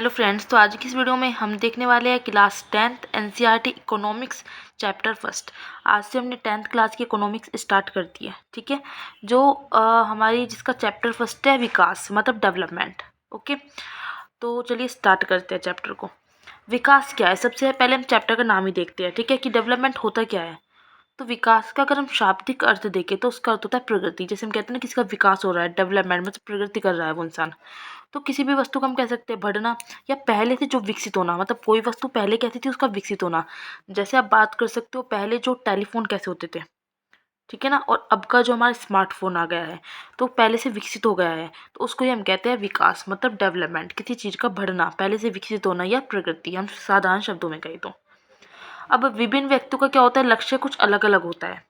Hello friends, तो आज की इस वीडियो में हम देखने वाले हैं class 10th NCERT economics chapter first. आज से हमने 10th क्लास की इकोनॉमिक्स स्टार्ट कर दी है। ठीक है, जो हमारी जिसका चैप्टर फर्स्ट है विकास मतलब डेवलपमेंट। ओके, तो चलिए स्टार्ट करते हैं चैप्टर को। विकास क्या है, सबसे पहले हम चैप्टर का नाम ही देखते हैं। ठीक है, कि डेवलपमेंट होता क्या है। तो विकास का अगर हम शाब्दिक अर्थ देखें तो उसका अर्थ होता है प्रगति। जैसे हम कहते हैं ना, किसी का विकास हो रहा है, डेवलपमेंट मतलब प्रगति कर रहा है वो इंसान। तो किसी भी वस्तु को हम कह सकते हैं बढ़ना, या पहले से जो विकसित होना, मतलब कोई वस्तु पहले कैसी थी उसका विकसित होना। जैसे आप बात कर सकते हो पहले जो टेलीफोन कैसे होते थे, ठीक है ना, और अब का जो हमारा स्मार्टफोन आ गया है तो पहले से विकसित हो गया है। तो उसको ही हम कहते हैं विकास मतलब डेवलपमेंट, किसी चीज़ का बढ़ना, पहले से विकसित होना या प्रगति, हम साधारण शब्दों में कहें तो। अब विभिन्न व्यक्तियों का क्या होता है, लक्ष्य कुछ अलग अलग होता है।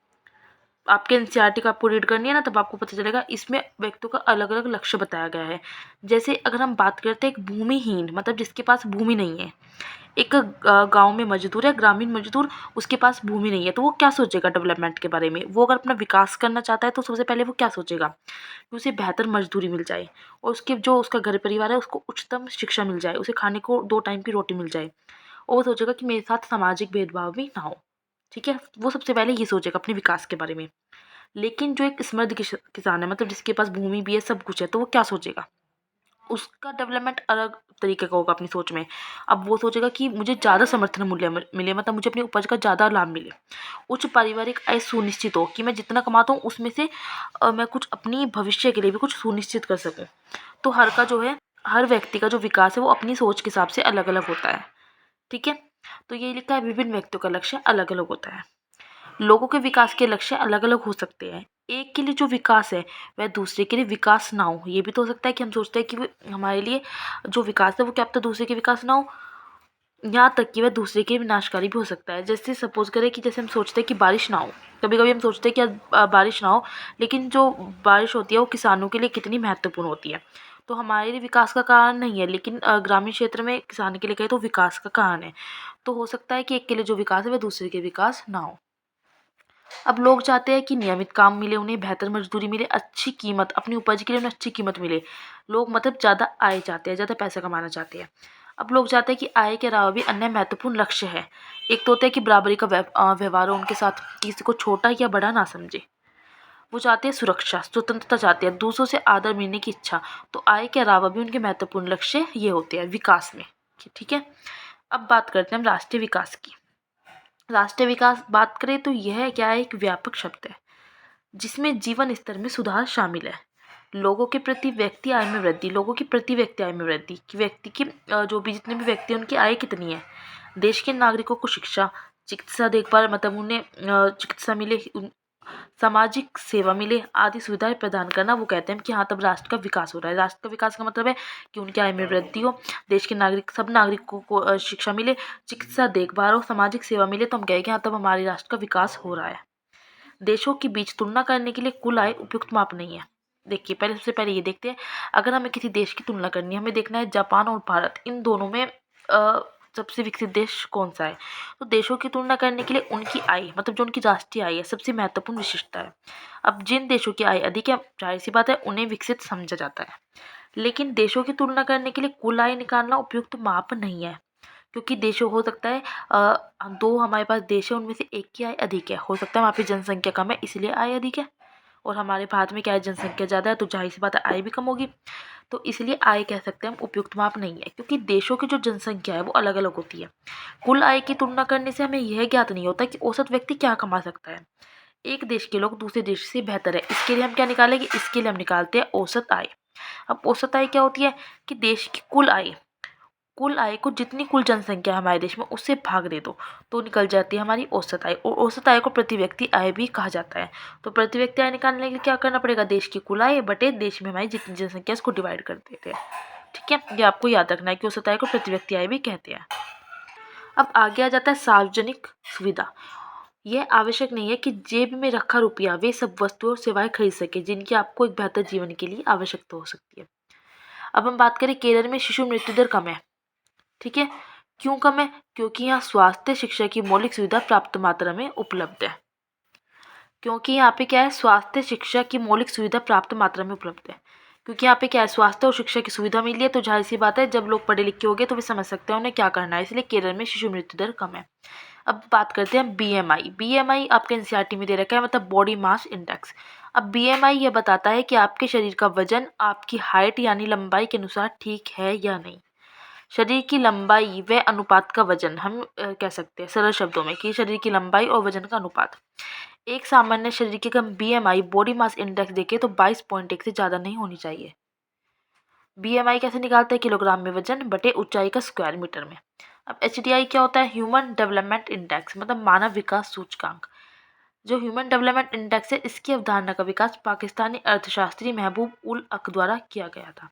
आपके एनसीईआरटी का आपको रीड करनी है ना, तब आपको पता चलेगा इसमें व्यक्तियों का अलग अलग लक्ष्य बताया गया है। जैसे अगर हम बात करते हैं एक भूमिहीन, मतलब जिसके पास भूमि नहीं है, एक गांव में मजदूर है, ग्रामीण मजदूर, उसके पास भूमि नहीं है, तो वो क्या सोचेगा डेवलपमेंट के बारे में। वो अगर अपना विकास करना चाहता है तो सबसे पहले वो क्या सोचेगा कि उसे बेहतर मजदूरी मिल जाए, और उसके जो उसका घर परिवार है उसको उच्चतम शिक्षा मिल जाए, उसे खाने को 2 टाइम की रोटी मिल जाए, और वो सोचेगा कि मेरे साथ सामाजिक भेदभाव भी ना हो। ठीक है, वो सबसे पहले ये सोचेगा अपने विकास के बारे में। लेकिन जो एक समृद्ध किसान है, मतलब जिसके पास भूमि भी है, सब कुछ है, तो वो क्या सोचेगा, उसका डेवलपमेंट अलग तरीके का होगा अपनी सोच में। अब वो सोचेगा कि मुझे ज़्यादा समर्थन मूल्य मिले, मतलब मुझे अपनी उपज का ज़्यादा लाभ मिले, उच्च पारिवारिक आय सुनिश्चित हो, कि मैं जितना कमाता हूँ उसमें से मैं कुछ अपनी भविष्य के लिए भी कुछ सुनिश्चित कर सकूँ। तो हर का जो है, हर व्यक्ति का जो विकास है वो अपनी सोच के हिसाब से अलग अलग होता है। ठीक है, तो ये लिखा है विभिन्न व्यक्तियों का लक्ष्य अलग अलग होता है। लोगों के विकास के लक्ष्य अलग अलग हो सकते हैं। एक के लिए जो विकास है वह दूसरे के लिए विकास ना हो। ये भी तो हो सकता है कि हम सोचते हैं कि हमारे लिए जो विकास है वो क्या पता दूसरे के विकास ना हो, यहाँ तक कि वह दूसरे के विनाशकारी भी हो सकता है। जैसे सपोज करें कि जैसे हम सोचते हैं कि बारिश ना हो, कभी कभी हम सोचते हैं कि आज बारिश ना हो, लेकिन जो बारिश होती है वो किसानों के लिए कितनी महत्वपूर्ण होती है। तो हमारे लिए विकास का कारण नहीं है, लेकिन ग्रामीण क्षेत्र में किसान के लिए कहें तो विकास का कारण है। तो हो सकता है कि एक के लिए जो विकास है वह दूसरे के विकास ना हो। अब लोग चाहते हैं कि नियमित काम मिले, उन्हें बेहतर मजदूरी मिले, अच्छी कीमत, अपनी उपज के लिए उन्हें अच्छी कीमत मिले। लोग मतलब ज़्यादा आय चाहते हैं, ज़्यादा पैसा कमाना चाहते हैं। अब लोग चाहते हैं कि आय के अलावा भी अन्य महत्वपूर्ण लक्ष्य है। एक तो होता है कि बराबरी का व्यवहार हो उनके साथ, किसी को छोटा या बड़ा ना समझे। वो चाहते हैं सुरक्षा, स्वतंत्रता चाहते हैं, दूसरों से आदर मिलने की इच्छा। तो आय के अलावा भी उनके महत्वपूर्ण लक्ष्य ये होते हैं विकास में। ठीक है, अब बात करते हैं हम राष्ट्रीय विकास की। राष्ट्रीय विकास बात करें तो यह क्या है, एक व्यापक शब्द है जिसमें जीवन स्तर में सुधार शामिल है। लोगों के प्रति व्यक्ति आय में वृद्धि, लोगों की प्रति व्यक्ति आय में वृद्धि, कि व्यक्ति की जो भी जितने भी व्यक्ति हैं उनकी आय कितनी है। देश के नागरिकों को शिक्षा, चिकित्सा देखभाल, मतलब उन्हें चिकित्सा मिले, सामाजिक सेवा मिले आदि सुविधाएं प्रदान करना, वो कहते हैं कि हाँ तब राष्ट्र का विकास हो रहा है। राष्ट्र का विकास का मतलब है कि उनकी आय में वृद्धि हो, देश के नागरिक, सब नागरिकों को शिक्षा मिले, चिकित्सा देखभाल हो, सामाजिक सेवा मिले, तो हम कहेंगे हाँ तब हमारे राष्ट्र का विकास हो रहा है। देशों के बीच तुलना करने के लिए कुल आय उपयुक्त माप नहीं है। देखिए, पहले सबसे पहले ये देखते हैं, अगर हमें किसी देश की तुलना करनी है, हमें देखना है जापान और भारत, इन दोनों में सबसे विकसित देश कौन सा है। तो देशों की तुलना करने के लिए उनकी आय, मतलब जो उनकी राष्ट्रीय आय है, सबसे महत्वपूर्ण विशेषता है। अब जिन देशों की आय अधिक है, जाहिर सी बात है उन्हें विकसित समझा जाता है। लेकिन देशों की तुलना करने के लिए कुल आय निकालना उपयुक्त माप नहीं है, क्योंकि देशों हो सकता है दो हमारे पास देश है, उनमें से एक की आय अधिक है, हो सकता है वहाँ पे जनसंख्या कम है इसलिए आय अधिक है, और हमारे भारत में क्या है, जनसंख्या ज़्यादा है तो जाहिर सी बात है आय भी कम होगी। तो इसलिए आय कह सकते हैं हम उपयुक्त माप नहीं है, क्योंकि देशों की जो जनसंख्या है वो अलग अलग होती है। कुल आय की तुलना करने से हमें यह ज्ञात नहीं होता कि औसत व्यक्ति क्या कमा सकता है। एक देश के लोग दूसरे देश से बेहतर है, इसके लिए हम क्या निकालेंगे, इसके लिए हम निकालते हैं औसत आय। अब औसत आय क्या होती है कि देश की कुल आय को जितनी कुल जनसंख्या है हमारे देश में उससे भाग दे दो तो निकल जाती है हमारी औसत आय, और औसत आय को प्रति व्यक्ति आय भी कहा जाता है। तो प्रति व्यक्ति आय निकालने के लिए क्या करना पड़ेगा, देश की कुल आय बटे देश में हमारी जितनी जनसंख्या है उसको डिवाइड कर देते हैं। ठीक है, ये आपको याद रखना है कि औसत आय को प्रति व्यक्ति आय भी कहते हैं। अब आगे आ जाता है सार्वजनिक सुविधा। यह आवश्यक नहीं है कि जेब में रखा रुपया वे सब वस्तुएं और सेवाएं खरीद सके जिनकी आपको एक बेहतर जीवन के लिए आवश्यकता हो सकती है। अब हम बात करें, केरल में शिशु मृत्यु दर कम है। ठीक है, क्यों कम है, क्योंकि यहाँ स्वास्थ्य शिक्षा की मौलिक सुविधा पर्याप्त मात्रा में उपलब्ध है। क्योंकि यहाँ पे क्या है, स्वास्थ्य शिक्षा की मौलिक सुविधा पर्याप्त मात्रा में उपलब्ध है, क्योंकि यहाँ पे क्या है, स्वास्थ्य और शिक्षा की सुविधा मिली है, तो जाहिर सी बात है जब लोग पढ़े लिखे हो गए तो वे समझ सकते हैं उन्हें क्या करना है, इसलिए केरल में शिशु मृत्यु दर कम है। अब बात करते हैं बीएमआई। बीएमआई आपके एनसीईआरटी में दे रखा है, मतलब बॉडी मास इंडेक्स। अब बीएमआई ये बताता है कि आपके शरीर का वजन आपकी हाइट यानी लंबाई के अनुसार ठीक है या नहीं। शरीर की लंबाई व अनुपात का वजन हम कह सकते हैं सरल शब्दों में कि शरीर की लंबाई और वजन का अनुपात। एक सामान्य शरीर की कम बीएमआई बॉडी मास इंडेक्स देखे तो 22.1 से ज़्यादा नहीं होनी चाहिए। बीएमआई कैसे निकालते हैं, किलोग्राम में वजन बटे ऊंचाई का स्क्वायर मीटर में। अब एचडीआई क्या होता है, ह्यूमन डेवलपमेंट इंडेक्स, मतलब मानव विकास सूचकांक। जो ह्यूमन डेवलपमेंट इंडेक्स है, इसकी अवधारणा का विकास पाकिस्तानी अर्थशास्त्री महबूब उल हक द्वारा किया गया था।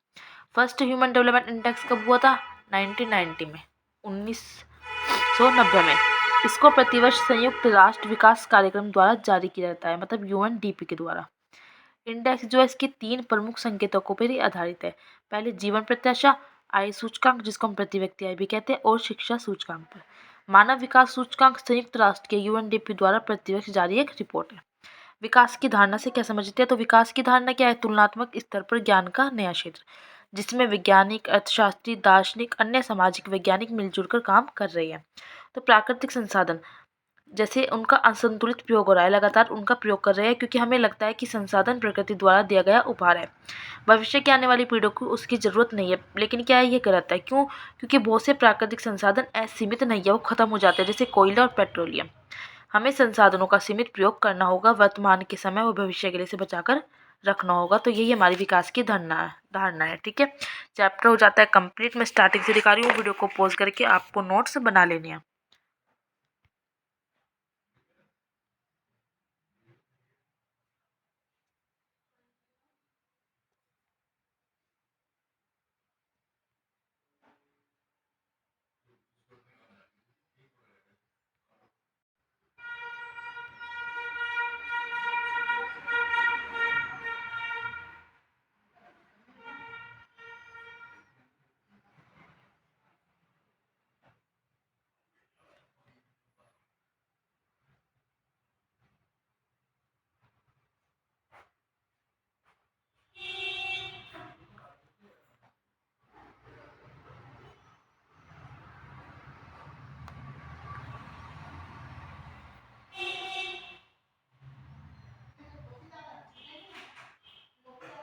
फर्स्ट ह्यूमन डेवलपमेंट इंडेक्स कब हुआ था, 1990 में, 1990 में। इसको प्रतिवर्ष संयुक्त राष्ट्र विकास कार्यक्रम द्वारा जारी किया जाता है, मतलब यूएनडीपी के द्वारा। इंडेक्स जो है इसके 3 प्रमुख संकेतकों पर ही आधारित है। पहले जीवन प्रत्याशा, आय सूचकांक जिसको हम प्रति व्यक्ति आय भी कहते हैं, और शिक्षा सूचकांक पर। मानव विकास सूचकांक संयुक्त राष्ट्र के यूएनडीपी द्वारा प्रतिवर्ष जारी एक रिपोर्ट है। विकास की धारणा से क्या समझते हैं, तो विकास की धारणा क्या है, तुलनात्मक स्तर पर ज्ञान का नया क्षेत्र जिसमें वैज्ञानिक, अर्थशास्त्री, दार्शनिक, अन्य सामाजिक वैज्ञानिक मिलजुल कर काम कर रहे हैं। तो प्राकृतिक संसाधन जैसे उनका असंतुलित प्रयोग हो रहा है, लगातार उनका प्रयोग कर रहे हैं क्योंकि हमें लगता है कि संसाधन प्रकृति द्वारा दिया गया उपहार है, भविष्य की आने वाली पीढ़ियों को उसकी ज़रूरत नहीं है। लेकिन क्या है, ये गलत है। क्यों? क्योंकि बहुत से प्राकृतिक संसाधन असीमित नहीं है, वो खत्म हो जाते हैं, जैसे कोयला और पेट्रोलियम। हमें संसाधनों का सीमित प्रयोग करना होगा, वर्तमान के समय और भविष्य के लिए से बचाकर रखना होगा। तो यही हमारी विकास की धारणा है। ठीक है, चैप्टर हो जाता है कंप्लीट। मैं स्टार्टिंग से दिखा रही हूँ, वीडियो को पॉज करके आपको नोट्स बना लेने हैं।